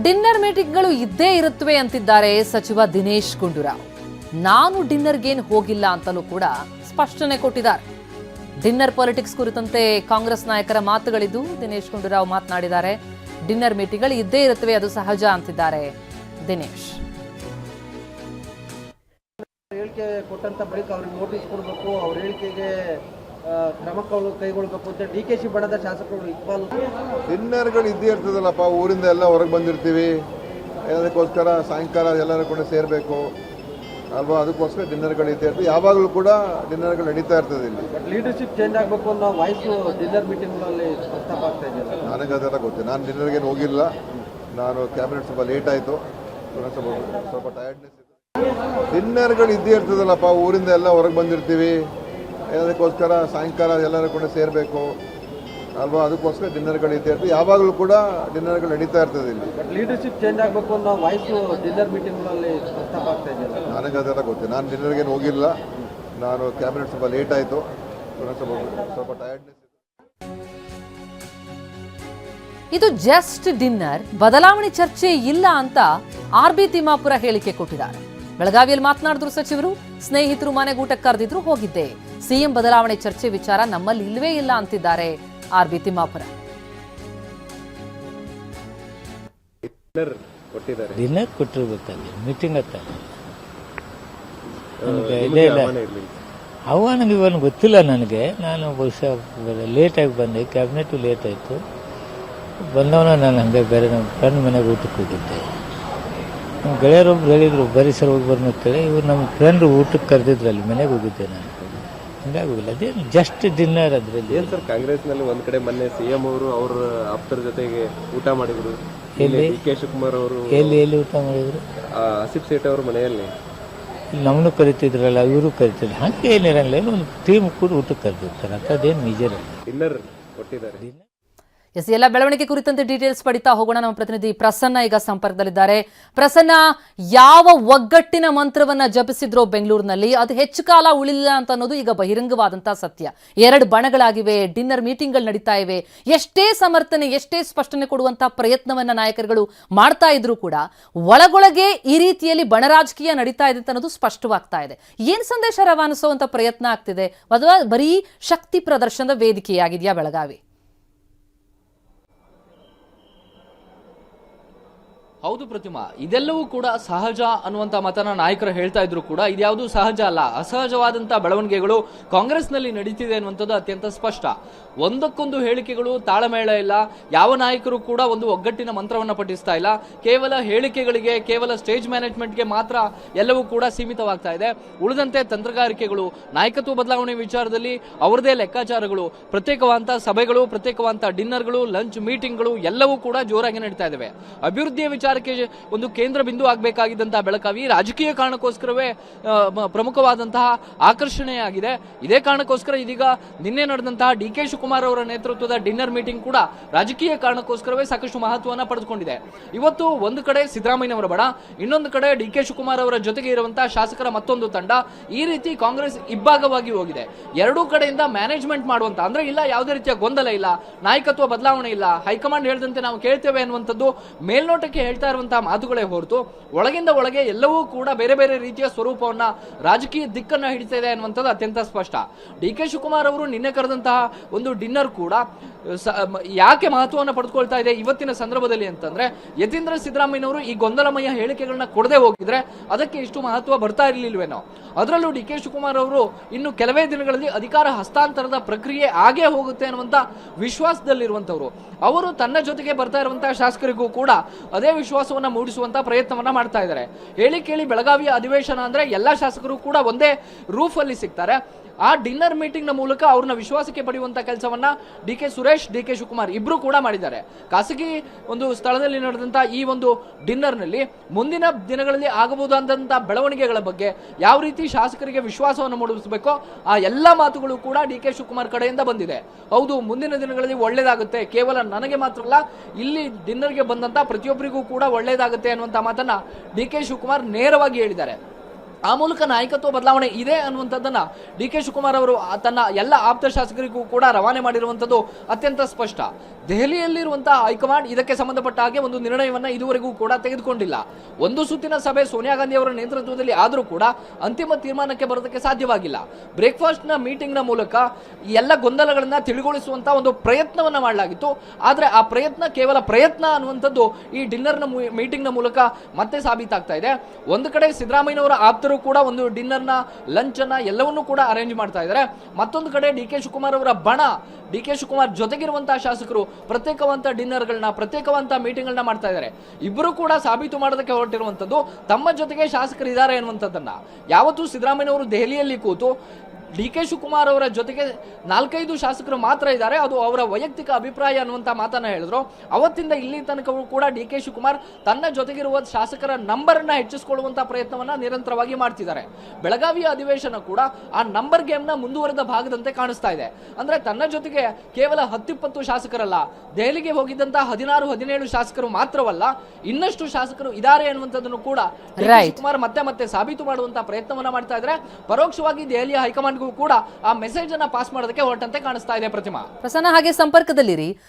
Dinner ಮೀಟಿಂಗ್ಗಳು ಇದ್ದೇ ಇರುತ್ತವೆ ಅಂತಿದ್ದಾರೆ ಸಚಿವ ದಿನೇಶ್ ಗುಂಡೂರಾವ್. ನಾನು ಡಿನ್ನರ್ಗೇನು ಹೋಗಿಲ್ಲ ಅಂತಲೂ ಕೂಡ ಸ್ಪಷ್ಟನೆ ಕೊಟ್ಟಿದ್ದಾರೆ. ಡಿನ್ನರ್ ಪಾಲಿಟಿಕ್ಸ್ ಕುರಿತಂತೆ ಕಾಂಗ್ರೆಸ್ ನಾಯಕರ ಮಾತುಗಳಿದ್ದು ದಿನೇಶ್ ಗುಂಡೂರಾವ್ ಮಾತನಾಡಿದ್ದಾರೆ. ಡಿನ್ನರ್ ಮೀಟಿಂಗ್ಗಳು ಇದ್ದೇ ಇರುತ್ತವೆ, ಅದು ಸಹಜ ಅಂತಿದ್ದಾರೆ ದಿನೇಶ್. ಹೇಳಿಕೆ ಕೊಟ್ಟಂತ ಬಳಿಕ ಅವ್ರಿಗೆ ನೋಟಿಸ್ ಕೊಡಬೇಕು, ಅವ್ರ ಹೇಳಿಕೆಗೆ ಕ್ರಮ ಕೈಗೊಳ್ಳಬೇಕು ಅಂತ ಡಿಕೆಶಿ ಬಣದ ಶಾಸಕರು ಇಕ್ಬಾಲ್. ಡಿನ್ನರ್ಗಳು ಇದ್ದೇ ಇರ್ತದಲ್ಲಪ್ಪ, ಊರಿಂದ ಎಲ್ಲ ಹೊರಗೆ ಬಂದಿರ್ತೀವಿ, ಅದಕ್ಕೋಸ್ಕರ ಸಾಯಂಕಾಲ ಎಲ್ಲರೂ ಕೂಡ ಸೇರಬೇಕು ಅಲ್ವಾ, ಅದಕ್ಕೋಸ್ಕರ ಡಿನ್ನರ್ಗಳು ಇದ್ದೇ ಇರ್ತದೆ. ಯಾವಾಗಲೂ ಕೂಡ ಡಿನ್ನರ್ಗಳು ನಡೀತಾ ಇರ್ತದೆ. ಇಲ್ಲಿ ಲೀಡರ್ಶಿಪ್ ಚೇಂಜ್ ಆಗಬೇಕು ಅನ್ನೋ ವಾಯ್ಸ್ ಡಿನ್ನರ್ ಮೀಟಿಂಗ್ಗಳಲ್ಲಿ ಪ್ರಸ್ತಾಪ ಆಗ್ತಾ ಇದೆಯಲ್ಲ. ನನಗೆ ಅದೆಲ್ಲ ಗೊತ್ತಿಲ್ಲ, ನಾನು ಡಿನ್ನರ್ಗೇನು ಹೋಗಿಲ್ಲ. ನಾನು ಕ್ಯಾಬಿನೆಟ್ ಸ್ವಲ್ಪ ಲೇಟ್ ಆಯಿತು, ಸ್ವಲ್ಪ ಟಯರ್ಡ್ನೆಸ್ ಇದೆ. ಡಿನ್ನರ್ಗಳು ಇದ್ದೇ ಇರ್ತದಲ್ಲಪ್ಪ, ಊರಿಂದ ಎಲ್ಲ ಹೊರಗೆ ಬಂದಿರ್ತೀವಿ, ಅದಕ್ಕೋಸ್ಕರ ಸಾಯಂಕಾಲ ಎಲ್ಲರೂ ಕೂಡ ಸೇರಬೇಕು ಅಲ್ವಾ, ಅದಕ್ಕೋಸ್ಕರ ಡಿನ್ನರ್ಗಳು ಇದ್ದೇ ಇರ್ತದೆ. ಯಾವಾಗಲೂ ಕೂಡ ಡಿನ್ನರ್ಗಳು ನಡೀತಾ ಇರ್ತದೆ. ಇಲ್ಲಿ ಲೀಡರ್ಶಿಪ್ ಚೇಂಜ್ ಆಗಬೇಕು ಅನ್ನೋ ವಾಯ್ಸ್ ಡಿನ್ನರ್ ಮೀಟಿಂಗ್ಗಳಲ್ಲಿ ಪ್ರಸ್ತಾಪ ಆಗ್ತಾ ಇದೆಯಲ್ಲ. ನನಗೆ ಅದೆಲ್ಲ ಗೊತ್ತಿಲ್ಲ, ನಾನು ಡಿನ್ನರ್ಗೇನು ಹೋಗಿಲ್ಲ. ನಾನು ಕ್ಯಾಬಿನೆಟ್ ಸ್ವಲ್ಪ ಲೇಟ್ ಆಯಿತು, ಸ್ವಲ್ಪ ಟಯರ್ಡ್ನೆಸ್ ಇದೆ. ಇದು ಜಸ್ಟ್ ಡಿನ್ನರ್, ಬದಲಾವಣೆ ಚರ್ಚೆ ಇಲ್ಲ ಅಂತ ಆರ್ಬಿ ತಿಮ್ಮಾಪುರ ಹೇಳಿಕೆ ಕೊಟ್ಟಿದ್ದಾರೆ. ಬೆಳಗಾವಿಯಲ್ಲಿ ಮಾತನಾಡಿದ್ರು ಸಚಿವರು. ಸ್ನೇಹಿತರು ಮನೆಗೂಟಕ್ಕೆ ಕರೆದಿದ್ರು, ಹೋಗಿದ್ದೆ. ಸಿಎಂ ಬದಲಾವಣೆ ಚರ್ಚೆ ವಿಚಾರ ನಮ್ಮಲ್ಲಿ ಇಲ್ವೇ ಇಲ್ಲ ಅಂತಿದ್ದಾರೆ ಆರ್ಬಿ ತಿಮ್ಮಾಪುರ. ಡಿನ್ನರ್ ಕೊಟ್ಟಿರ್ಬೇಕಲ್ಲಿ, ಮೀಟಿಂಗ್ ಅಂತ ಆಹ್ವಾನ ಇವನು ಗೊತ್ತಿಲ್ಲ ನನಗೆ. ನಾನು ಬಹುಶಃ ಲೇಟಾಗಿ ಬಂದೆ, ಕ್ಯಾಬಿನೆಟ್ ಲೇಟ್ ಆಯಿತು. ಬಂದವನ ನಾನು ಹಂಗೆ ಬೇರೆ ನಮ್ಮ ಫ್ರೆಂಡ್ ಮನೆಗೆ ಊಟಕ್ಕೆ ಹೋಗಿದ್ದೆ. ನಮ್ಮ ಗೆಳೆಯರೊಬ್ರು ಹೇಳಿದ್ರು ಬರೀ ಸರ್ ಹೋಗಿ ಬರ್ನು ಅಂತೇಳಿ. ಇವ್ರು ನಮ್ಮ ಫ್ರೆಂಡ್ ಊಟಕ್ಕೆ ಕರೆದಿದ್ರು, ಅಲ್ಲಿ ಮನೆಗೆ ಹೋಗಿದ್ದೆ ನಾನು. ಹಂಗಾಗಿ ಹೋಗಿಲ್ಲ, ಅದೇನು ಜಸ್ಟ್ ಡಿನ್ನರ್. ಅದ್ರಲ್ಲಿ ಏನು ಸರ್, ಕಾಂಗ್ರೆಸ್ನಲ್ಲಿ ಒಂದ್ ಕಡೆ ಮೊನ್ನೆ ಸಿಎಂ ಅವರು ಅವ್ರ ಆಪ್ತರ ಜೊತೆಗೆ ಊಟ ಮಾಡಿದ್ರು. ಎಲ್ಲಿ ಡಿ.ಕೆ. ಶಿವಕುಮಾರ್ ಅವರು ಎಲ್ಲಿ ಊಟ ಮಾಡಿದ್ರು? ಆಸಿಫ್ ಸೇಠ್ ಅವ್ರ ಮನೆಯಲ್ಲಿ. ನಮ್ಮನ್ನು ಕರಿತಿದ್ರಲ್ಲ, ಇವರು ಕರಿತಿದ್ರು. ಹಾಗೆ ಏನಿರಂಗಿಲ್ಲ, ಒಂದು ಟೀಮ್ ಕೂಡ ಊಟಕ್ಕೆ ಕರೆದಿರ್ತಾರೆ, ಅಂಥದ್ದೇನು ಮೇಜರ್ ಅಲ್ಲ. ಡಿನ್ನರ್ ಕೊಟ್ಟಿದ್ದಾರೆ. ಎಲ್ಲ ಬೆಳವಣಿಗೆ ಕುರಿತಂತೆ ಡೀಟೇಲ್ಸ್ ಪಡಿತಾ ಹೋಗೋಣ. ನಮ್ಮ ಪ್ರತಿನಿಧಿ ಪ್ರಸನ್ನ ಈಗ ಸಂಪರ್ಕದಲ್ಲಿದ್ದಾರೆ. ಪ್ರಸನ್ನ, ಯಾವ ಒಗ್ಗಟ್ಟಿನ ಮಂತ್ರವನ್ನ ಜಪಿಸಿದ್ರೋ ಬೆಂಗಳೂರಿನಲ್ಲಿ, ಅದು ಹೆಚ್ಚು ಕಾಲ ಉಳಿಲಿಲ್ಲ ಅಂತ ಅನ್ನೋದು ಈಗ ಬಹಿರಂಗವಾದಂತಹ ಸತ್ಯ. 2 ಬಣಗಳಾಗಿವೆ, ಡಿನ್ನರ್ ಮೀಟಿಂಗ್ಗಳು ನಡೀತಾ ಇವೆ. ಎಷ್ಟೇ ಸಮರ್ಥನೆ, ಎಷ್ಟೇ ಸ್ಪಷ್ಟನೆ ಕೊಡುವಂತಹ ಪ್ರಯತ್ನವನ್ನ ನಾಯಕರುಗಳು ಮಾಡ್ತಾ ಇದ್ರು ಕೂಡ ಒಳಗೊಳಗೆ ಈ ರೀತಿಯಲ್ಲಿ ಬಣ ರಾಜಕೀಯ ನಡೀತಾ ಇದೆ ಅನ್ನೋದು ಸ್ಪಷ್ಟವಾಗ್ತಾ ಇದೆ. ಏನ್ ಸಂದೇಶ ರವಾನಿಸುವಂತ ಪ್ರಯತ್ನ ಆಗ್ತಿದೆ, ಅಥವಾ ಬರೀ ಶಕ್ತಿ ಪ್ರದರ್ಶನದ ವೇದಿಕೆಯಾಗಿದೆಯಾ ಬೆಳಗಾವಿ? ಹೌದು ಪ್ರತಿಮಾ, ಇದೆಲ್ಲವೂ ಕೂಡ ಸಹಜ ಅನ್ನುವಂತ ಮತನ ನಾಯಕರು ಹೇಳ್ತಾ ಇದ್ರು ಕೂಡ ಇದ್ಯಾವುದು ಸಹಜ ಅಲ್ಲ. ಅಸಹಜವಾದಂತ ಬೆಳವಣಿಗೆಗಳು ಕಾಂಗ್ರೆಸ್ನಲ್ಲಿ ನಡೀತಿದೆ ಅನ್ನುವಂಥದ್ದು ಅತ್ಯಂತ ಸ್ಪಷ್ಟ. ಒಂದಕ್ಕೊಂದು ಹೇಳಿಕೆಗಳು ತಾಳಮೇಳ ಇಲ್ಲ. ಯಾವ ನಾಯಕರು ಕೂಡ ಒಂದು ಒಗ್ಗಟ್ಟಿನ ಮಂತ್ರವನ್ನ ಪಠಿಸ್ತಾ ಇಲ್ಲ. ಕೇವಲ ಹೇಳಿಕೆಗಳಿಗೆ, ಕೇವಲ ಸ್ಟೇಜ್ ಮ್ಯಾನೇಜ್ಮೆಂಟ್ಗೆ ಮಾತ್ರ ಎಲ್ಲವೂ ಕೂಡ ಸೀಮಿತವಾಗ್ತಾ ಇದೆ. ಉಳಿದಂತೆ ತಂತ್ರಗಾರಿಕೆಗಳು, ನಾಯಕತ್ವ ಬದಲಾವಣೆ ವಿಚಾರದಲ್ಲಿ ಅವರದೇ ಲೆಕ್ಕಾಚಾರಗಳು, ಪ್ರತ್ಯೇಕವಾದಂತಹ ಸಭೆಗಳು, ಪ್ರತ್ಯೇಕವಾದಂತಹ ಡಿನ್ನರ್ಗಳು, ಲಂಚ್ ಮೀಟಿಂಗ್ಗಳು ಎಲ್ಲವೂ ಕೂಡ ಜೋರಾಗಿ ನಡೀತಾ ಇದಾವೆ. ಅಭಿವೃದ್ಧಿಯ ವಿಚಾರ ಒಂದು ಕೇಂದ್ರ ಬಿಂದು ಆಗಬೇಕಾಗಿದ್ದಂತಹ ಬೆಳಗಾವಿ ರಾಜಕೀಯ ಕಾರಣಕ್ಕೋಸ್ಕರವೇ ಪ್ರಮುಖವಾದಂತಹ ಆಕರ್ಷಣೆಯಾಗಿದೆ. ಇದೇ ಕಾರಣಕ್ಕೋಸ್ಕರ ಇದೀಗ ನಿನ್ನೆ ನಡೆದಂತಹ ಡಿ.ಕೆ. ಶಿವಕುಮಾರ್ ಅವರ ನೇತೃತ್ವದ ಡಿನ್ನರ್ ಮೀಟಿಂಗ್ ಕೂಡ ರಾಜಕೀಯ ಕಾರಣಕ್ಕೋಸ್ಕರವೇ ಸಾಕಷ್ಟು ಮಹತ್ವವನ್ನು ಪಡೆದುಕೊಂಡಿದೆ. ಇವತ್ತು ಒಂದು ಕಡೆ ಸಿದ್ದರಾಮಯ್ಯನವರ ಬಣ, ಇನ್ನೊಂದು ಕಡೆ ಡಿ.ಕೆ. ಶಿವಕುಮಾರ್ ಅವರ ಜೊತೆಗೆ ಇರುವಂತಹ ಶಾಸಕರ ಮತ್ತೊಂದು ತಂಡ. ಈ ರೀತಿ ಕಾಂಗ್ರೆಸ್ ಇಬ್ಬಾಗವಾಗಿ ಹೋಗಿದೆ. ಎರಡೂ ಕಡೆಯಿಂದ ಮ್ಯಾನೇಜ್ಮೆಂಟ್ ಮಾಡುವಂತ, ಅಂದ್ರೆ ಇಲ್ಲ ಯಾವುದೇ ರೀತಿಯ ಗೊಂದಲ ಇಲ್ಲ, ನಾಯಕತ್ವ ಬದಲಾವಣೆ ಇಲ್ಲ, ಹೈಕಮಾಂಡ್ ಹೇಳಿದಂತೆ ನಾವು ಕೇಳ್ತೇವೆ ಅನ್ನುವಂಥದ್ದು ಮೇಲ್ನೋಟಕ್ಕೆ ಹೇಳ್ತಾ ಇರುವಂತಹ ಮಾತುಗಳೇ ಹೊರತು ಒಳಗಿಂದ ಒಳಗೆ ಎಲ್ಲವೂ ಕೂಡ ಬೇರೆ ಬೇರೆ ರೀತಿಯ ಸ್ವರೂಪವನ್ನ, ರಾಜಕೀಯ ದಿಕ್ಕನ್ನ ಹಿಡಿತಾ ಇದೆ ಅನ್ನುವಂಥದ್ದು ಅತ್ಯಂತ ಸ್ಪಷ್ಟ. ಡಿ.ಕೆ. ಶಿವಕುಮಾರ್ ಅವರು ನಿನ್ನೆ ಕರೆದಂತಹ ಒಂದು ಡಿನ್ನರ್ ಕೂಡ ಯಾಕೆ ಮಹತ್ವವನ್ನು ಪಡೆದುಕೊಳ್ತಾ ಇದೆ ಇವತ್ತಿನ ಸಂದರ್ಭದಲ್ಲಿ ಅಂತಂದ್ರೆ, ಯತೀಂದ್ರ ಸಿದ್ದರಾಮಯ್ಯನವರು ಈ ಗೊಂದಲಮಯ ಹೇಳಿಕೆಗಳನ್ನ ಕೊಡದೆ ಹೋಗಿದ್ರೆ ಅದಕ್ಕೆ ಇಷ್ಟು ಮಹತ್ವ ಬರ್ತಾ ಇರಲಿಲ್ವೇನೋ. ಅದರಲ್ಲೂ ಡಿ.ಕೆ. ಶಿವಕುಮಾರ್ ಅವರು ಇನ್ನು ಕೆಲವೇ ದಿನಗಳಲ್ಲಿ ಅಧಿಕಾರ ಹಸ್ತಾಂತರದ ಪ್ರಕ್ರಿಯೆ ಆಗೇ ಹೋಗುತ್ತೆ ಅನ್ನುವಂತ ವಿಶ್ವಾಸದಲ್ಲಿರುವಂತವರು. ಅವರು ತನ್ನ ಜೊತೆಗೆ ಬರ್ತಾ ಇರುವಂತಹ ಶಾಸಕರಿಗೂ ಕೂಡ ಅದೇ ವಿಶ್ವಾಸವನ್ನ ಮೂಡಿಸುವಂತ ಪ್ರಯತ್ನವನ್ನ ಮಾಡ್ತಾ ಇದ್ದಾರೆ. ಹೇಳಿ ಕೇಳಿ ಬೆಳಗಾವಿಯ ಅಧಿವೇಶನ ಅಂದ್ರೆ ಎಲ್ಲಾ ಶಾಸಕರು ಕೂಡ ಒಂದೇ ರೂಫ್ ಅಲ್ಲಿ ಸಿಗ್ತಾರೆ. ಆ ಡಿನ್ನರ್ ಮೀಟಿಂಗ್ ನ ಮೂಲಕ ಅವ್ರನ್ನ ವಿಶ್ವಾಸಕ್ಕೆ ಪಡೆಯುವಂತ ಕೆಲಸವನ್ನ ಡಿ.ಕೆ. ಸುರೇಶ್, ಡಿ.ಕೆ. ಶಿವಕುಮಾರ್ ಇಬ್ರು ಕೂಡ ಮಾಡಿದ್ದಾರೆ. ಖಾಸಗಿ ಒಂದು ಸ್ಥಳದಲ್ಲಿ ನಡೆದಂತ ಈ ಒಂದು ಡಿನ್ನರ್ ನಲ್ಲಿ ಮುಂದಿನ ದಿನಗಳಲ್ಲಿ ಆಗಬಹುದಾದಂತಹ ಬೆಳವಣಿಗೆಗಳ ಬಗ್ಗೆ ಯಾವ ರೀತಿ ಶಾಸಕರಿಗೆ ವಿಶ್ವಾಸವನ್ನು ಮೂಡಿಸಬೇಕೋ ಆ ಎಲ್ಲಾ ಮಾತುಗಳು ಕೂಡ ಡಿ.ಕೆ. ಶಿವಕುಮಾರ್ ಕಡೆಯಿಂದ ಬಂದಿದೆ. ಹೌದು, ಮುಂದಿನ ದಿನಗಳಲ್ಲಿ ಒಳ್ಳೇದಾಗುತ್ತೆ, ಕೇವಲ ನನಗೆ ಮಾತ್ರ ಅಲ್ಲ, ಇಲ್ಲಿ ಡಿನ್ನರ್ಗೆ ಬಂದಂತ ಪ್ರತಿಯೊಬ್ಬರಿಗೂ ಕೂಡ ಒಳ್ಳೇದಾಗುತ್ತೆ ಅನ್ನುವಂತ ಮಾತನ್ನ ಡಿ.ಕೆ. ಶಿವಕುಮಾರ್ ನೇರವಾಗಿ ಹೇಳಿದ್ದಾರೆ. ಆ ಮೂಲಕ ನಾಯಕತ್ವ ಬದಲಾವಣೆ ಇದೆ ಅನ್ನುವಂಥದ್ದನ್ನ ಡಿ ಕೆ ಶಿವಕುಮಾರ್ ಅವರು ತನ್ನ ಎಲ್ಲ ಆಪ್ತ ಶಾಸಕರಿಗೂ ಕೂಡ ರವಾನೆ ಮಾಡಿರುವಂಥದ್ದು ಅತ್ಯಂತ ಸ್ಪಷ್ಟ. ದೆಹಲಿಯಲ್ಲಿರುವಂತಹ ಹೈಕಮಾಂಡ್ ಇದಕ್ಕೆ ಸಂಬಂಧಪಟ್ಟ ಹಾಗೆ ಒಂದು ನಿರ್ಣಯವನ್ನ ಇದುವರೆಗೂ ಕೂಡ ತೆಗೆದುಕೊಂಡಿಲ್ಲ. ಒಂದು ಸುತ್ತಿನ ಸಭೆ ಸೋನಿಯಾ ಗಾಂಧಿ ಅವರ ನೇತೃತ್ವದಲ್ಲಿ ಆದರೂ ಕೂಡ ಅಂತಿಮ ತೀರ್ಮಾನಕ್ಕೆ ಬರೋದಕ್ಕೆ ಸಾಧ್ಯವಾಗಿಲ್ಲ. ಬ್ರೇಕ್ಫಾಸ್ಟ್ ನ ಮೀಟಿಂಗ್ ನ ಮೂಲಕ ಎಲ್ಲ ಗೊಂದಲಗಳನ್ನ ತಿಳಿಗೊಳಿಸುವಂತಹ ಒಂದು ಪ್ರಯತ್ನವನ್ನ ಮಾಡಲಾಗಿತ್ತು. ಆದ್ರೆ ಆ ಪ್ರಯತ್ನ ಕೇವಲ ಪ್ರಯತ್ನ ಅನ್ನುವಂಥದ್ದು ಈ ಡಿನ್ನರ್ ನ ಮೀಟಿಂಗ್ ನ ಮೂಲಕ ಮತ್ತೆ ಸಾಬೀತಾಗ್ತಾ ಇದೆ. ಒಂದು ಕಡೆ ಸಿದ್ದರಾಮಯ್ಯನವರ ಆಪ್ತರು ಕೂಡ ಒಂದು ಡಿನ್ನರ್ ನ ಲಂಚ್ ಅನ್ನ ಎಲ್ಲವನ್ನೂ ಕೂಡ ಅರೇಂಜ್ ಮಾಡ್ತಾ ಇದ್ದಾರೆ. ಮತ್ತೊಂದು ಕಡೆ ಡಿ ಕೆ ಶಿವಕುಮಾರ್ ಅವರ ಬಣ, ಡಿ ಕೆ ಶಿವಕುಮಾರ್ ಜೊತೆಗಿರುವಂತಹ ಶಾಸಕರು ಪ್ರತ್ಯೇಕವಂತ ಡಿನ್ನರ್ ಗಳನ್ನ, ಪ್ರತ್ಯೇಕವಂತ ಮೀಟಿಂಗ್ ಗಳನ್ನ ಮಾಡ್ತಾ ಇದ್ದಾರೆ. ಇಬ್ಬರು ಕೂಡ ಸಾಬೀತು ಮಾಡೋದಕ್ಕೆ ಹೊರಟಿರುವಂತದ್ದು ತಮ್ಮ ಜೊತೆಗೆ ಶಾಸಕರು ಇದ್ದಾರೆ ಅನ್ನುವಂಥದ್ದನ್ನ. ಯಾವತ್ತೂ ಸಿದ್ದರಾಮಯ್ಯನವರು ದೆಹಲಿಯಲ್ಲಿ ಕೂತು ಡಿ ಕೆ ಶಿವಕುಮಾರ್ ಅವರ ಜೊತೆಗೆ 4-5 ಶಾಸಕರು ಮಾತ್ರ ಇದ್ದಾರೆ, ಅದು ಅವರ ವೈಯಕ್ತಿಕ ಅಭಿಪ್ರಾಯ ಅನ್ನುವಂಥ ಮಾತನ್ನ ಹೇಳಿದ್ರು. ಅವತ್ತಿಂದ ಇಲ್ಲಿ ತನಕವೂ ಕೂಡ ಡಿ ಕೆ ಶಿವಕುಮಾರ್ ತನ್ನ ಜೊತೆಗಿರುವ ಶಾಸಕರ ನಂಬರ್ ಅನ್ನ ಹೆಚ್ಚಿಸಿಕೊಳ್ಳುವಂತಹ ಪ್ರಯತ್ನವನ್ನ ನಿರಂತರವಾಗಿ ಮಾಡ್ತಿದ್ದಾರೆ. ಬೆಳಗಾವಿಯ ಅಧಿವೇಶನ ಕೂಡ ಆ ನಂಬರ್ ಗೇಮ್ ನ ಮುಂದುವರೆದ ಭಾಗದಂತೆ ಕಾಣಿಸ್ತಾ ಇದೆ. ಅಂದ್ರೆ ತನ್ನ ಜೊತೆಗೆ ಕೇವಲ 10-20 ಶಾಸಕರಲ್ಲ, ದೆಹಲಿಗೆ ಹೋಗಿದ್ದಂತಹ 16-17 ಶಾಸಕರು ಮಾತ್ರವಲ್ಲ, ಇನ್ನಷ್ಟು ಶಾಸಕರು ಇದ್ದಾರೆ ಅನ್ನುವಂಥದ್ದನ್ನು ಕೂಡ ಡಿ ಕೆ ಶಿವಕುಮಾರ್ ಮತ್ತೆ ಸಾಬೀತು ಮಾಡುವಂತಹ ಪ್ರಯತ್ನವನ್ನ ಮಾಡ್ತಾ ಇದ್ದಾರೆ. ಪರೋಕ್ಷವಾಗಿ ದೆಹಲಿಯ ಹೈಕಮಾಂಡ್ ಕೂಡ ಆ ಮೆಸೇಜ್ ಅನ್ನ ಪಾಸ್ ಮಾಡೋದಕ್ಕೆ ಹೊರಟಂತೆ ಕಾಣಿಸ್ತಾ ಇದೆ. ಪ್ರತಿಮಾ, ಪ್ರಸನ್ನ ಹಾಗೆ ಸಂಪರ್ಕದಲ್ಲಿರಿ.